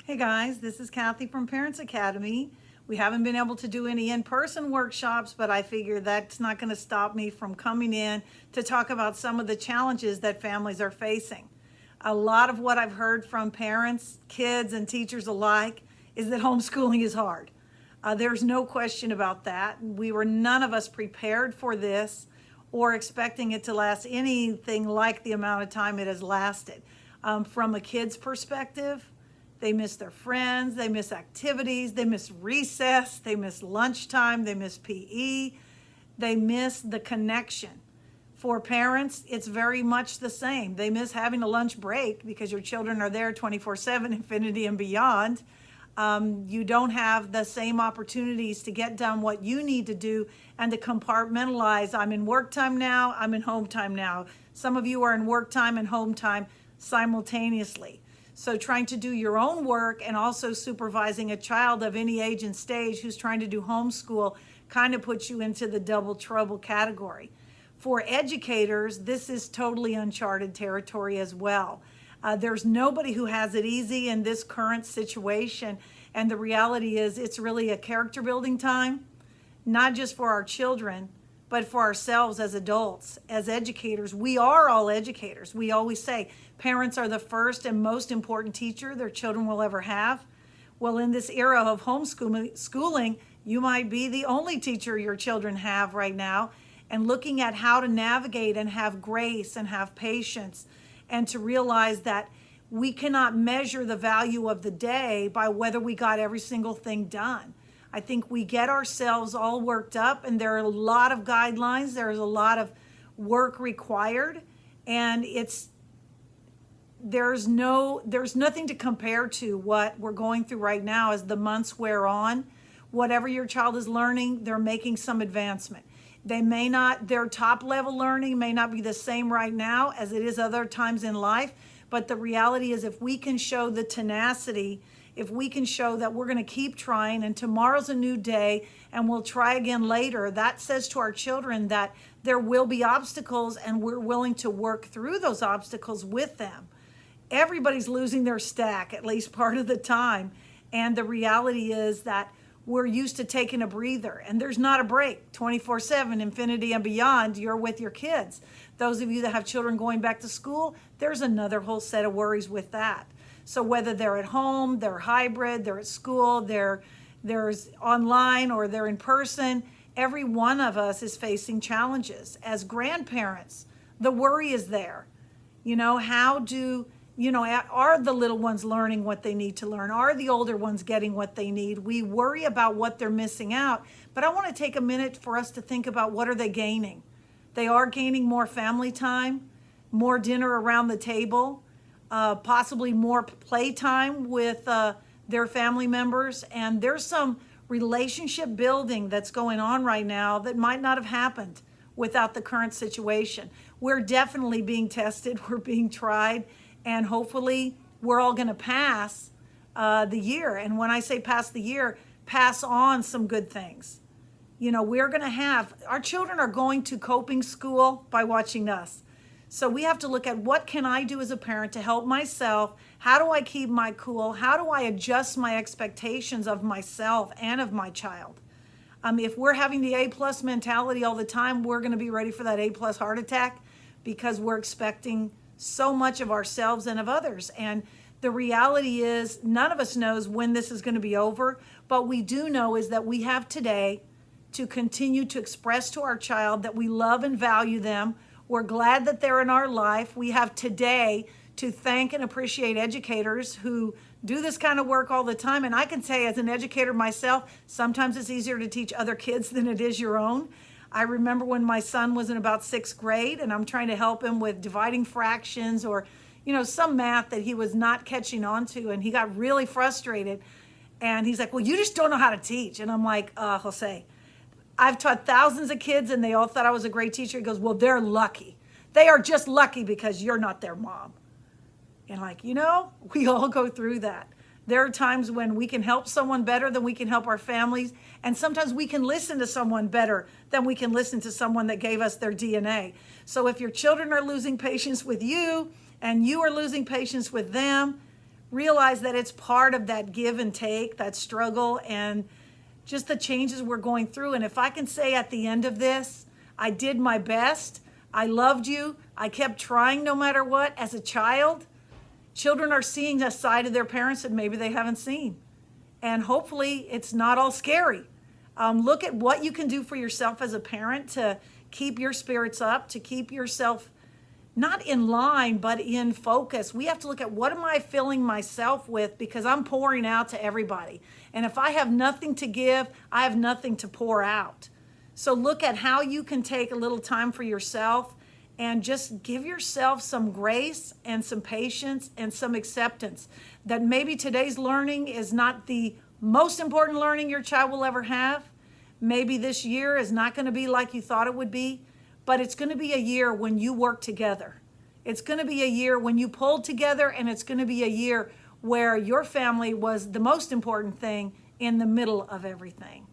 Hey guys, this is Kathy from Parents Academy. We haven't been able to do any in-person workshops, but I figure that's not going to stop me from coming in to talk about some of the challenges that families are facing. A lot of what I've heard from parents, kids, and teachers alike is that homeschooling is hard. There's no question about that. We were none of us prepared for this or expecting it to last anything like the amount of time it has lasted. From a kid's perspective, they miss their friends, they miss activities, they miss recess, they miss lunchtime, they miss PE, they miss the connection. For parents, it's very much the same. They miss having a lunch break because your children are there 24/7, infinity and beyond. You don't have the same opportunities to get done what you need to do and to compartmentalize. I'm in work time now, I'm in home time now. Some of you are in work time and home time simultaneously. So trying to do your own work and also supervising a child of any age and stage who's trying to do homeschool kind of puts you into the double trouble category. For educators, this is totally uncharted territory as well. There's nobody who has it easy in this current situation. And the reality is it's really a character building time, not just for our children, but for ourselves as adults, as educators. We are all educators. We always say parents are the first and most important teacher their children will ever have. Well, in this era of homeschooling, you might be the only teacher your children have right now. And looking at how to navigate and have grace and have patience, and to realize that we cannot measure the value of the day by whether we got every single thing done. I think we get ourselves all worked up, and there are a lot of guidelines, there's a lot of work required, and there's nothing to compare to what we're going through right now as the months wear on. Whatever your child is learning, they're making some advancement. Their top level learning may not be the same right now as it is other times in life, but the reality is if we can show the tenacity, if we can show that we're going to keep trying and tomorrow's a new day and we'll try again later, that says to our children that there will be obstacles and we're willing to work through those obstacles with them. Everybody's losing their stack at least part of the time. And the reality is that we're used to taking a breather, and there's not a break. 24/7, infinity and beyond, you're with your kids. Those of you that have children going back to school, there's another whole set of worries with that. So whether they're at home, they're hybrid, they're at school, there's online, or they're in person, every one of us is facing challenges. As grandparents, the worry is there. Are the little ones learning what they need to learn? Are the older ones getting what they need? We worry about what they're missing out, but I want to take a minute for us to think about what are they gaining. They are gaining more family time, more dinner around the table, possibly more playtime with their family members, and there's some relationship building that's going on right now that might not have happened without the current situation. We're definitely being tested, we're being tried, and hopefully we're all going to pass the year. And when I say pass the year, pass on some good things. Our children are going to coping school by watching us. So we have to look at what can I do as a parent to help myself? How do I keep my cool? How do I adjust my expectations of myself and of my child? If we're having the A+ mentality all the time, we're going to be ready for that A+ heart attack because we're expecting so much of ourselves and of others. And the reality is none of us knows when this is going to be over, but we do know is that we have today to continue to express to our child that we love and value them. We're glad that they're in our life. We have today to thank and appreciate educators who do this kind of work all the time. And I can say as an educator myself, sometimes it's easier to teach other kids than it is your own. I remember when my son was in about 6th grade and I'm trying to help him with dividing fractions or, some math that he was not catching on to, and he got really frustrated. And he's like, well, you just don't know how to teach. And I'm like, Jose, I've taught thousands of kids and they all thought I was a great teacher. He goes, well, they're lucky. They are just lucky because you're not their mom. And we all go through that. There are times when we can help someone better than we can help our families. And sometimes we can listen to someone better than we can listen to someone that gave us their DNA. So if your children are losing patience with you and you are losing patience with them, realize that it's part of that give and take, that struggle, and just the changes we're going through. And if I can say at the end of this, I did my best, I loved you, I kept trying no matter what as a child, children are seeing a side of their parents that maybe they haven't seen. And hopefully it's not all scary. Look at what you can do for yourself as a parent to keep your spirits up, to keep yourself not in line, but in focus. We have to look at what am I filling myself with, because I'm pouring out to everybody. And if I have nothing to give, I have nothing to pour out. So look at how you can take a little time for yourself and just give yourself some grace and some patience and some acceptance that maybe today's learning is not the most important learning your child will ever have. Maybe this year is not going to be like you thought it would be, but it's going to be a year when you work together. It's going to be a year when you pulled together, and it's going to be a year where your family was the most important thing in the middle of everything.